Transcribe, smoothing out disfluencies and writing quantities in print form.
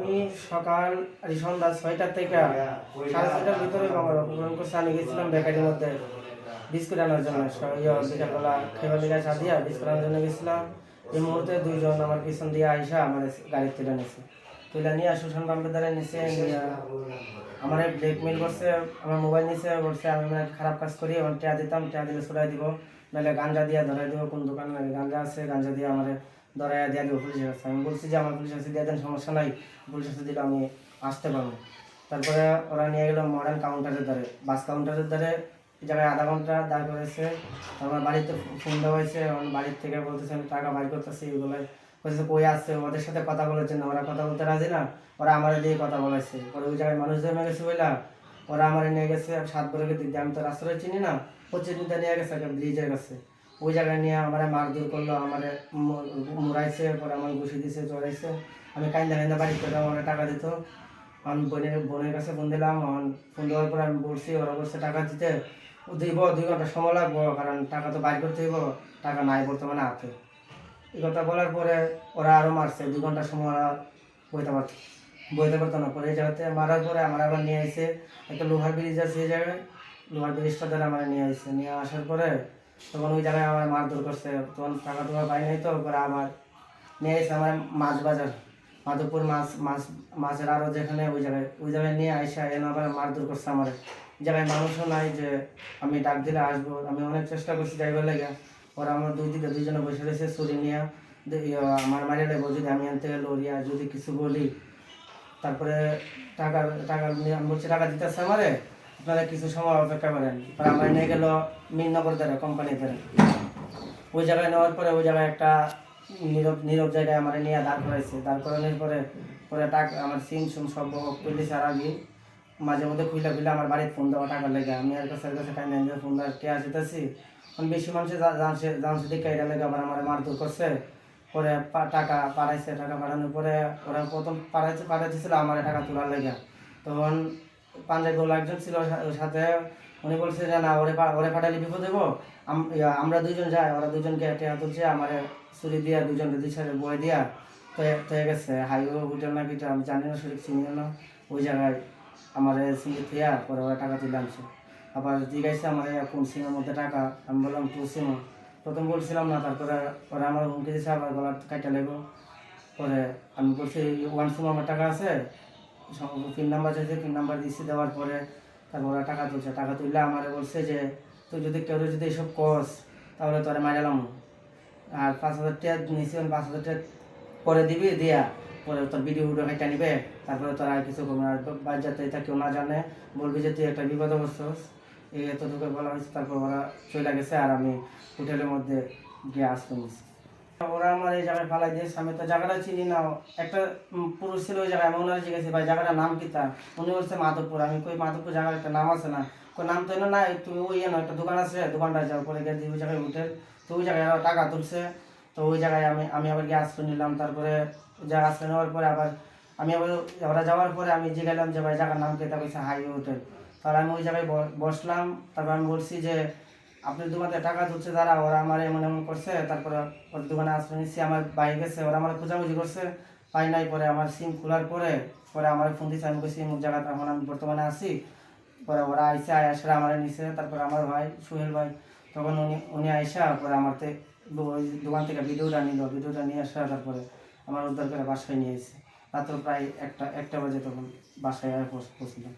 আমি সকাল সন্ধ্যা 6টা থেকে 6:30টার ভিতরে আমার অপহরণ করছে। আমি গেছিলাম বেকারির মধ্যে বিস্কুট আনার জন্য, বিকালবেলা খেবার লেগে চা দিয়া বিস্কুট আনার জন্য গেছিলাম। এই মুহূর্তে দুইজন আমার পিছন দিয়ে আইসা আমার গাড়ি তুলে নিয়েছে। তুলে নিয়ে সুশান পাম্পের দ্বারা নিচে আমার ব্ল্যাকমেল করছে, আমার মোবাইল নিচে বলছে আমি মানে খারাপ কাজ করি, আমার টেয়া দিতাম, টেয়া দিলে ছড়াই দিব, নাহলে গাঞ্জা দিয়া ধরাই দিব, কোন দোকান গাঞ্জা আছে গাঞ্জা দিয়ে আমার ধরাই দিয়া দিব পুলিশের কাছে। আমি বলছি যে আমার পুলিশের কাছে দিয়ে দেন, সমস্যা নাই, পুলিশের কাছে দিলে আমি আসতে পারবো। তারপরে ওরা নিয়ে গেলো মডার্ন কাউন্টারের দ্বারে, বাস কাউন্টারের দ্বারে এই জায়গায় আধা ঘন্টা দাঁড় করেছে। আমার বাড়িতে ফোন দেওয়া হয়েছে, আমার বাড়ির থেকে বলতেছে আমি টাকা বাইর করতেছি, এগুলো বলতেছে কই আসছে, ওদের সাথে কথা বলার জন্য। ওরা কথা বলতে রাজি না, ওরা আমার দিয়ে কথা বলাইছে। পরে ওই জায়গায় মানুষ জমে গেছে বইলা ওরা আমার নিয়ে গেছে 7 বছরের দিক দিয়ে, আমি তো রাস্তাটা চিনি না, প্রতিদিনটা নিয়ে গেছে একটা ব্রিজের কাছে। ওই জায়গায় নিয়ে আমার মারধর করলো, আমার মুড়াইছে, পরে আমার ঘুষি দিছে, চড়াইছে। আমি কাইন্দা বাড়ি করে আমার টাকা দিত। আমি বোনের কাছে ফোন দিলাম, ফোন দেওয়ার পরে আমি বলছি, ওরা বলছে টাকা দিতে দিব 2 ঘন্টা সময় লাগবো, কারণ টাকা তো বাইর করতে হইব, টাকা নাই বর্তমানে হাতে। এই কথা বলার পরে ওরা আরও মারছে, 2 ঘন্টা সময় ওরা বইতে পারতো না। পরে এই জায়গাতে মারার পরে আমার আবার নিয়ে আসে একটা লোহার ব্রিজ আছে, এই জায়গায় লোহার ব্রিজটা দ্বারা আমার নিয়ে আসে। নিয়ে আসার পরে তখন ওই জায়গায় আমার মারধর করছে, তখন টাকা টুকা পাই নাই। তো পরে আমার নিয়ে আসে আমার মাছ বাজার, মাধবপুর মাছের আরও যেখানে ওই জায়গায় নিয়ে আসা এনে আবার মারধর করছে আমার। জায়গায় মানুষও নাই যে আমি ডাক দিলে আসবো। আমি অনেক চেষ্টা করছি যাইবার লেগে, ওরা আমার দুইজনে বসে রয়েছে ছুরি নিয়ে, আমার মারিয়ে দেবো যদি আমি আনতে লড়িয়া যদি কিছু বলি। তারপরে টাকা টাকা আমি বলছি টাকা দিতেছে আমারে, আপনারা কিছু সময় অপেক্ষা করেন। পরে আমার নিয়ে গেল মিননগর দ্বারা কোম্পানি দ্বারা। ওই জায়গায় নেওয়ার পরে ওই জায়গায় একটা নীরব জায়গায় আমার নিয়ে দাঁড় করাইছে। দাঁড় করানোর পরে পরে টাকা আমার সিম সব করতেছে। আর আগে মাঝে মধ্যে খুলে আমার বাড়িতে ফোন দেওয়া টাকার লেগে, আমি আর কাছে ফোন দেওয়া কে আসতেছি। আমি বেশি মানুষের জানছে দেখে এটা লেগে আবার আমার মারধর করছে। পরে টাকা পাঠাইছে, টাকা পাঠানোর পরে ওরা প্রথম পাঠাইছিল আমার টাকা তোলার লেগে। তখন পাঞ্জাবি ওলা একজন ছিল সাথে, উনি বলছে যে না ওরে পাঠালে বিপদ দেবো, আমরা দুইজন যাই। ওরা দুজনকে টেয়া তুলছে, আমার ছুরি দিয়া দুজনকে 2 সাইডে বয়ে দিয়া তো গেছে হাইওয়ে হোটেল না কিটা আমি জানি না, সঠিক চিনি না। ওই জায়গায় আমার সিঙ্গি থিয়া পরে ওরা টাকা তুলে আনছে। আবার জিজ্ঞাসা আমার কোন সিমের মধ্যে টাকা, আমি বললাম 2 সিম। প্রথম বলছিলাম না, তারপরে ওরা আমার হুমকি দিয়েছে আবার গলা কাটা লাগবো। পরে আমি বলছি 1 সিম আমার টাকা আছে, পিন নাম্বার চাইছে, পিন নাম্বার দিচ্ছি। দেওয়ার পরে তারপর ওরা টাকা তুলছে। টাকা তুললে আমার বলছে যে তুই যদি কেউ যদি এইসব কস তাহলে তোরা মারালাম। আর 5,000 টাকা নিয়েছি, 5,000 টাকা পরে দিবি, দিয়া পরে তোর ভিডিও হাইটা নিবে। তারপরে তোর আর কিছু করবো না, আর যাতে এটা কেউ না জানে, বলবি যে তুই একটা বিপদ অবস্থস। এই এতটুকু বলা হয়েছে। তারপর ওরা চলে গেছে, আর আমি হোটেলের মধ্যে গিয়ে আসতে নিয়েছি। ওরা আমার এই জায়গায় ফালাই দিয়েছে, আমি তো জায়গাটা চিনি না। একটা পুরুষ ছিল ওই জায়গায়, আমি ওনারা জিজ্ঞেছি ভাই জায়গাটার নাম কি তা, উনি বলছে মাধবপুর। আমি কই মাধবপুর জায়গার একটা নাম আছে না, কই নাম তো এনে না, তুমি ওই এনো একটা দোকান আছে, দোকানটা যাও। পরে গিয়ে ওই জায়গায় হোটেল, তো ওই জায়গায় টাকা তুলছে। তো ওই জায়গায় আমি আবার গিয়ে আশ্রয় নিলাম। তারপরে ওই জায়গায় আশ্রয় নেওয়ার পরে আবার আমি আবার ওরা যাওয়ার পরে আমি জিজ্ঞাসলাম যে ভাই জায়গার নাম কি, তা কইছে হাইওয়ে হোটেল। তাহলে আমি ওই জায়গায় বসলাম। তারপর আমি বলছি যে আপনার দোকানে টাকা তুলছে যারা, ওরা আমার এমন এমন করছে। তারপরে ওর দোকানে আশ্রয় নিচ্ছি, আমার বাইক গেছে, ওরা আমার খোঁজাখুঁজি করছে, পাই নাই। পরে আমার সিম খোলার পরে আমার ফোন দিচ্ছে, আমি কইছি অমুক জায়গাতে এখন আমি বর্তমানে আছি। পরে ওরা আইসে আয়সা আমার নিছে। তারপরে আমার ভাই সোহেল ভাই, তখন উনি আইসা পরে আমার দোকান থেকে ভিডিওটা নিয়ে আসা। তারপরে আমার উদ্ধার করে বাসায় নিয়ে এসে রাত্র প্রায় 1টা বাজে তখন বাসায় পৌঁছলাম।